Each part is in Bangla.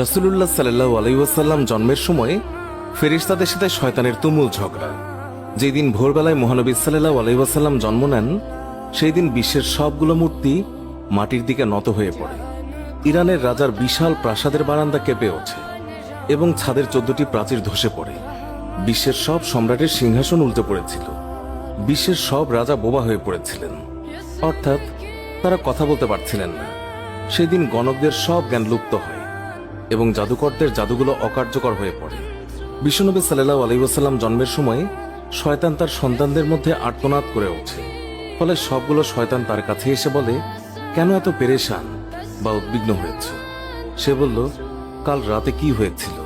রাসূলুল্লাহ সাল্লাল্লাহু আলাইহি ওয়াসাল্লাম জন্মের সময় ফেরেশতাদের সাথে শয়তানের তুমুল ঝগড়া। যেদিন ভোরবেলায় মহানবী সাল্লাল্লাহু আলাইহি ওয়াসাল্লাম জন্ম নেন, সেই দিন বিশ্বের সবগুলো মূর্তি মাটির দিকে নত হয়ে পড়ে। ইরানের রাজার বিশাল প্রাসাদের বারান্দা কেঁপে ওঠে এবং ছাদের 14টি প্রাচীর ধসে পড়ে। বিশ্বের সব সম্রাটের সিংহাসন উল্টে পড়েছিল। বিশ্বের সব রাজা বোবা হয়ে পড়েছিলেন, অর্থাৎ তারা কথা বলতে পারছিলেন না। সেদিন গণকদের সব জ্ঞান লুপ্ত হয় এবং জাদুকরদের জাদুগুলো অকার্যকর হয়ে পড়ে। বিশ্বনবী সাল্লাল্লাহু আলাইহি ওয়াসাল্লাম জন্মের সময় শয়তান তার সন্তানদের মধ্যে আর্তনাদ করে ওঠে। ফলে সবগুলো শয়তান তার কাছে এসে বলে, কেন এত পেরেশান বা উদ্বিগ্ন হয়েছ? সে বলল, কাল রাতে কি হয়েছিল?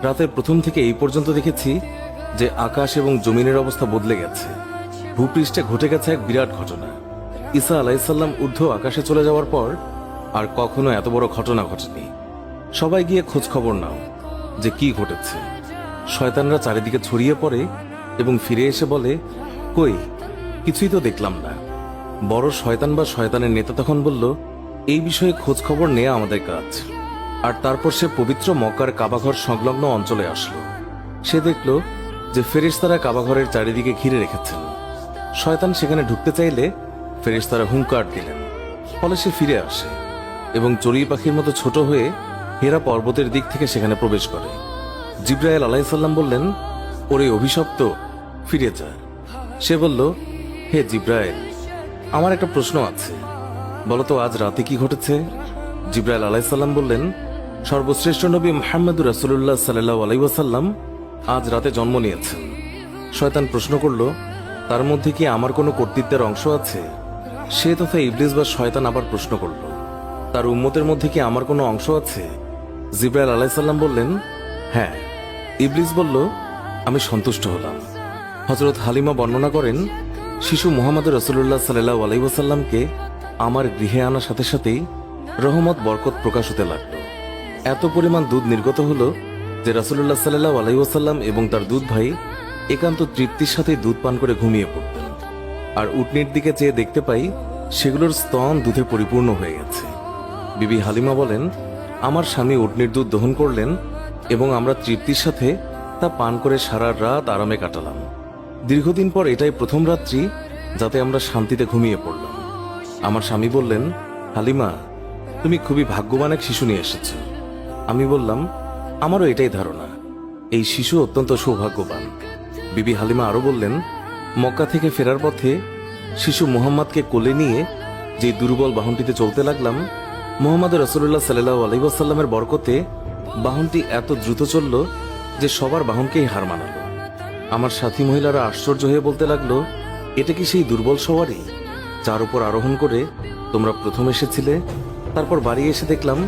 রাতের প্রথম থেকে এই পর্যন্ত দেখেছি যে আকাশ এবং জমিনের অবস্থা বদলে গেছে। ভূপৃষ্ঠে ঘটে গেছে এক বিরাট ঘটনা। ঈসা আলাইহিসসালাম ঊর্ধ্ব আকাশে চলে যাওয়ার পর আর কখনো এত বড় ঘটনা ঘটেনি। সবাই গিয়ে খোঁজ খবর নাও যে কি ঘটেছে। শয়তানরা চারিদিকে ছড়িয়ে পড়ে এবং ফিরে এসে বলে, কই, কিছুই তো দেখলাম না। বড় শয়তান বা শয়তানের নেতা তখন বলল, এই বিষয়ে খোঁজ খবর নেওয়া আমাদের কাজ। আর তারপর সে পবিত্র মক্কার কাবাঘর সংলগ্ন অঞ্চলে আসলো। সে দেখল যে ফেরেশতারা কাবাঘরের চারিদিকে ঘিরে রেখেছেন। শয়তান সেখানে ঢুকতে চাইলে ফেরেশতারা হুঙ্কার দিলেন। ফলে সে ফিরে আসে এবং চড়ুই পাখির মতো ছোট হয়ে হেরা পর্বতের দিক থেকে সেখানে প্রবেশ করে। জিবরাইল আলাইহিসসালাম বললেন, ওরে অভিশপ্ত, ফিরে যা। সে বলল, হে জিবরাইল, আমার একটা প্রশ্ন আছে, বলতো আজ রাতে কি ঘটেছে? জিবরাইল আলাইহিসসালাম বললেন, সর্বশ্রেষ্ঠ নবী মুহাম্মদুর রাসূলুল্লাহ সাল্লাল্লাহু আলাইহি ওয়াসাল্লাম আজ রাতে জন্ম নিয়েছেন। শয়তান প্রশ্ন করল, তার মধ্যে কি আমার কোনো কর্তৃত্বের অংশ আছে? সে তথা ইবলিস বা শয়তান আবার প্রশ্ন করল, তার উম্মতের মধ্যে কি আমার কোনো অংশ আছে? জিবরাইল আলাইহিসসালাম বললেন, হ্যাঁ। ইবলিস বলল, আমি সন্তুষ্ট হলাম। হযরত হালিমা বর্ণনা করেন, শিশু মুহাম্মদ রাসূলুল্লাহ সাল্লাল্লাহু আলাইহি ওয়াসাল্লামকে আমার গৃহে আনার সাথে সাথেই রহমত বরকত প্রকাশ হতে লাগল। এত পরিমাণ দুধ নির্গত হলো যে রাসূলুল্লাহ সাল্লাল্লাহু আলাইহি ওয়াসাল্লাম এবং তার দুধ ভাই একান্ত তৃপ্তির সাথে দুধ পান করে ঘুমিয়ে পড়তেন। আর উটনির দিকে চেয়ে দেখতে পাই সেগুলোর স্তন দুধে পরিপূর্ণ হয়ে গেছে। বিবি হালিমা বলেন, আমার স্বামী উটনির দুধ দহন করলেন এবং আমরা তৃপ্তির সাথে তা পান করে সারা রাত আরামে কাটালাম। দীর্ঘদিন পর এটাই প্রথম রাত্রি যাতে আমরা শান্তিতে ঘুমিয়ে পড়লাম। আমার স্বামী বললেন, হালিমা, তুমি খুবই ভাগ্যবান এক শিশু নিয়ে এসেছ। আমি বললাম, আমারও এটাই ধারণা, এই শিশু অত্যন্ত সৌভাগ্যবান। বিবি হালিমা আরো বললেন, মক্কা থেকে ফেরার পথে শিশু মুহাম্মদকে কোলে নিয়ে যে দুর্বল বাহনটিতে চলতে লাগলাম, মুহাম্মদ রাসূলুল্লাহ সাল্লাল্লাহু আলাইহি ওয়াসাল্লামের বরকতে বাহনটি এত দ্রুত চলল যে সবার বাহনকেই হার মানালো। আমার সাথী মহিলারা আশ্চর্য হয়ে বলতে লাগলো, এটা কি সেই দুর্বল সওয়ারি যার উপর আরোহণ করে তোমরা প্রথম এসেছিলে? তারপর বাড়ি এসে দেখলাম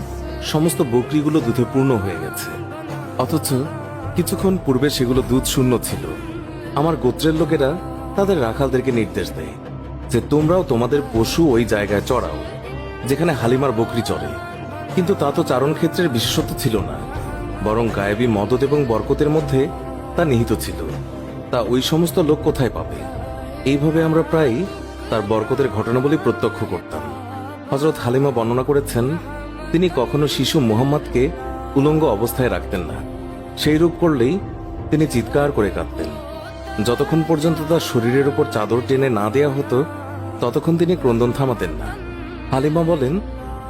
সমস্ত বকরিগুলো দুধে পূর্ণ হয়ে গেছে, অথচ কিছুক্ষণ পূর্বে সেগুলো দুধ শূন্য ছিল। আমার গোত্রের লোকেরা তাদের রাখালদেরকে নির্দেশ দেয় যে তোমরাও তোমাদের পশু ওই জায়গায় চড়াও যেখানে হালিমার বকরি চড়ে। কিন্তু তা তো চারণ ক্ষেত্রের বিশেষত্ব ছিল না, বরং গায়েবী মদদ এবং বরকতের মধ্যে তা নিহিত ছিল। তা ওই সমস্ত লোক কোথায় পাবে? এইভাবে আমরা প্রায় তার বরকতের ঘটনাবলী প্রত্যক্ষ করতাম। হযরত হালিমা বর্ণনা করেছেন, তিনি কখনো শিশু মুহাম্মদকে উলঙ্গ অবস্থায় রাখতেন না। সেই রূপ করলেই তিনি চিৎকার করে কাঁদতেন। যতক্ষণ পর্যন্ত তার শরীরের উপর চাদর টেনে না দেয়া হতো ততক্ষণ তিনি ক্রন্দন থামাতেন না। হালিমা বলেন,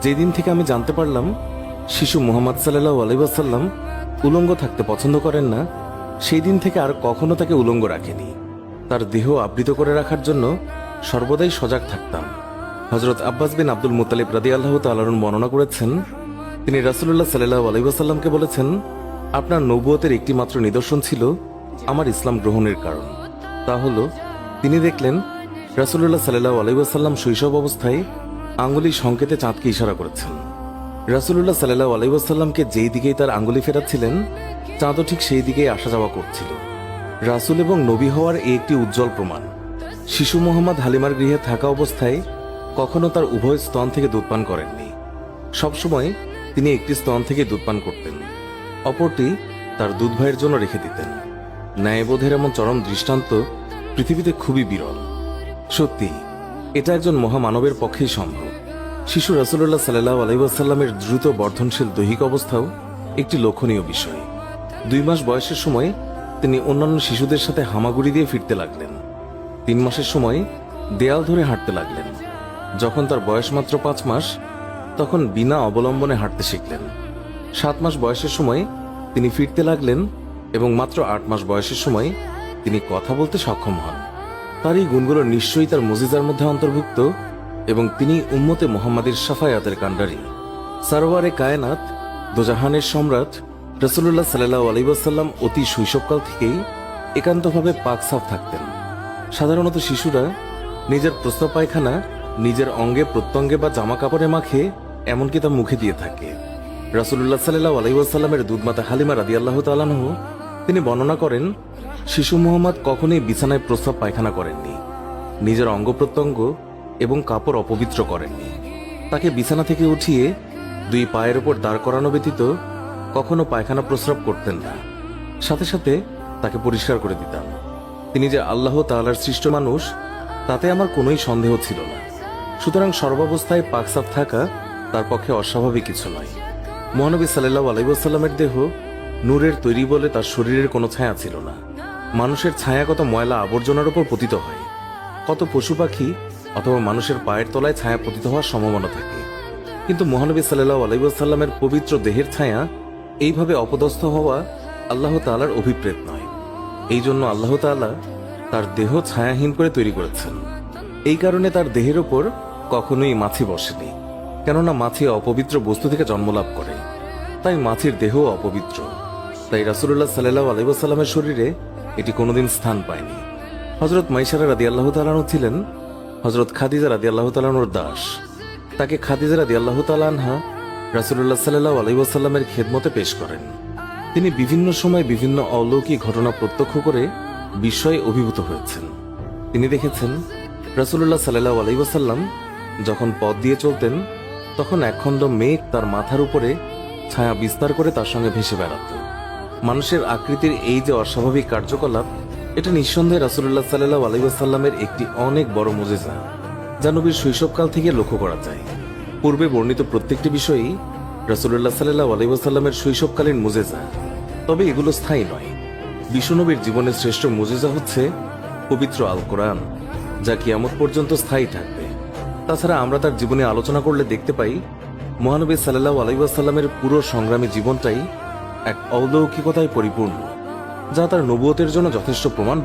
যেদিন থেকে আমি জানতে পারলাম শিশু মুহাম্মদ সাল্লাল্লাহু আলাইহি ওয়াসাল্লাম উলঙ্গ থাকতে পছন্দ করেন না, সেই দিন থেকে আর কখনো তাকে উলঙ্গ রাখেনি। তার দেহ আবৃত করে রাখার জন্য সর্বদাই সজাগ থাকতাম। হযরত আব্বাস বিন আব্দুল মুত্তালিব রাদিয়াল্লাহু তাআলা আনহু বর্ণনা করেছেন, তিনি রাসূলুল্লাহ সাল্লাল্লাহু আলাইহি ওয়াসাল্লামকে বলেছেন, আপনার নবুয়তের একটি মাত্র নিদর্শন ছিল আমার ইসলাম গ্রহণের কারণ। তা হলো, তিনি দেখলেন রাসূলুল্লাহ সাল্লাল্লাহু আলাইহি ওয়াসাল্লাম শৈশব অবস্থায় আঙ্গুলি সংকেতে চাঁদকে ইশারা করেছেন। রাসূলুল্লাহ সাল্লাল্লাহু আলাইহি ওয়াসাল্লামকে যেই দিকেই তার আঙ্গুলি ফেরাচ্ছিলেন চাঁদও ঠিক সেই দিকেই আসা যাওয়া করছিল। রাসূল এবং নবী হওয়ার এই একটি উজ্জ্বল প্রমাণ। শিশু মুহাম্মদ হালিমার গৃহে থাকা অবস্থায় কখনো তার উভয় স্তন থেকে দুধ পান করেননি। সবসময় তিনি একটি স্তন থেকে দুধ পান করতেন, অপরটি তার দুধ ভাইয়ের জন্য রেখে দিতেন। ন্যায়বোধের এমন চরম দৃষ্টান্ত পৃথিবীতে খুবই বিরল। সত্যি এটা একজন মহামানবের পক্ষেই সম্ভব। শিশু রাসূলুল্লাহ সাল্লাল্লাহু আলাইহি ওয়াসাল্লামের দ্রুত বর্ধনশীল দৈহিক অবস্থাও একটি লক্ষণীয় বিষয়। 2 মাস বয়সের সময় তিনি অন্যান্য শিশুদের সাথে হামাগুড়ি দিয়ে ফিরতে লাগলেন। 3 মাসের সময় দেয়াল ধরে হাঁটতে লাগলেন। যখন তার বয়স মাত্র 5 মাস, তখন বিনা অবলম্বনে হাঁটতে শিখলেন। 7 মাস বয়সের সময় তিনি ফিরতে লাগলেন এবং মাত্র 8 মাস বয়সের সময় তিনি কথা বলতে সক্ষম হন। তার এই গুণগুলো নিশ্চয়ই তার মুজিজার মধ্যে অন্তর্ভুক্ত এবং তিনি উম্মতে মুহাম্মাদের শাফায়াতের কাণ্ডারী। সারওয়ারে কায়নাত, দোজাহানের সম্রাট রাসূলুল্লাহ সাল্লাল্লাহু আলাইহি ওয়াসাল্লাম অতি শৈশবকাল থেকেই একান্তভাবে পাক সাফ থাকতেন। সাধারণত শিশুরা নিজের প্রস্রাব পায়খানা নিজের অঙ্গে প্রত্যঙ্গে বা জামা কাপড়ে মাখে, এমনকি তা মুখে দিয়ে থাকে। রাসূলুল্লাহ সাল্লাল্লাহু আলাইহি ওয়াসাল্লামের দুধমাতা হালিমা রাদিয়াল্লাহু তাআলা আনহা তিনি বর্ণনা করেন, শিশু মুহাম্মদ কখনোই বিছানায় প্রস্রাব পায়খানা করেননি, নিজের অঙ্গ প্রত্যঙ্গ এবং কাপড় অপবিত্র করেননি। তাকে বিছানা থেকে উঠিয়ে 2 পায়ের উপর দাঁড় করানো ব্যতীত কখনো পায়খানা প্রস্রাব করতেন না। সাথে সাথে তাকে পরিষ্কার করে দিতাম। তিনি যে আল্লাহ তাআলার সৃষ্ট মানুষ, তাতে আমার কোনোই সন্দেহ ছিল না। সুতরাং সর্বাবস্থায় পাকসাফ থাকা তার পক্ষে অস্বাভাবিক কিছু নয়। মহানবী সাল্লাল্লাহু আলাইহি ওয়াসাল্লামের দেহ নূরের তৈরি বলে তার শরীরের কোনো ছায়া ছিল না। মানুষের ছায়া কত ময়লা আবর্জনার উপর পতিত হয়, কত পশু পাখি অথবা মানুষের পায়ের তলায় ছায়া পতিত হওয়ার সম্ভাবনা থাকে, কিন্তু মহানবী সাল্লাল্লাহু আলাইহি ওয়াসাল্লামের পবিত্র দেহের ছায়া এইভাবে অপদস্থ হওয়া আল্লাহ তাআলার অভিপ্রেত নয়। এই জন্য আল্লাহ তাআলা তার দেহ ছায়াহীন করে তৈরি করেছেন। এই কারণে তার দেহের ওপর কখনোই মাছি বসেনি, কেননা মাছি অপবিত্র বস্তু থেকে জন্মলাভ করে, তাই মাছির দেহ অপবিত্র। তাই রাসূলুল্লাহ সাল্লাল্লাহু আলাইহি ওয়াসাল্লামের শরীরে এটি কোনোদিন স্থান পায়নি। হযরত মাইসারা রাদিয়াল্লাহু তাআলা আনহা ছিলেন হযরত খাদিজা রাদিয়াল্লাহু তাআলা আনহার দাস। তাকে খাদিজা রাদিয়াল্লাহু তাআলা আনহা রাসূলুল্লাহ সাল্লাল্লাহু আলাইহি ওয়াসাল্লামের খেদমতে পেশ করেন। তিনি বিভিন্ন সময় বিভিন্ন অলৌকিক ঘটনা প্রত্যক্ষ করে বিস্ময়ে অভিভূত হয়েছেন। তিনি দেখেছেন রাসূলুল্লাহ সাল্লাল্লাহু আলাইহি ওয়াসাল্লাম যখন পথ দিয়ে চলতেন, তখন একখণ্ড মেঘ তার মাথার উপরে ছায়া বিস্তার করে তার সঙ্গে ভেসে বেড়াত। মানুষের আকৃতির এই যে অস্বাভাবিক কার্যকলাপ, এটা নিঃসন্দেহে রাসূলুল্লাহ সাল্লাল্লাহু আলাইহি ওয়াসাল্লামের একটি অনেক বড় মুজিজা, যা নবীর শৈশবকাল থেকে লক্ষ্য করা যায়। পূর্বে বর্ণিত প্রত্যেকটি বিষয়ই রাসূলুল্লাহ সাল্লাল্লাহু আলাইহি ওয়াসাল্লামের শৈশবকালীন মুজিজা, তবে এগুলো স্থায়ী নয়। বিশ্বনবীর জীবনের শ্রেষ্ঠ মুজিজা হচ্ছে পবিত্র আল কোরআন, যা কিয়ামত পর্যন্ত স্থায়ী থাকবে। তাছাড়া আমরা তার জীবনে আলোচনা করলে দেখতে পাই, মহানবী সাল্লাল্লাহু আলাইহি ওয়াসাল্লামের পুরো সংগ্রামী জীবনটাই এক অলৌকিকতায় পরিপূর্ণ, যা তার নবুয়তের জন্য যথেষ্ট প্রমাণ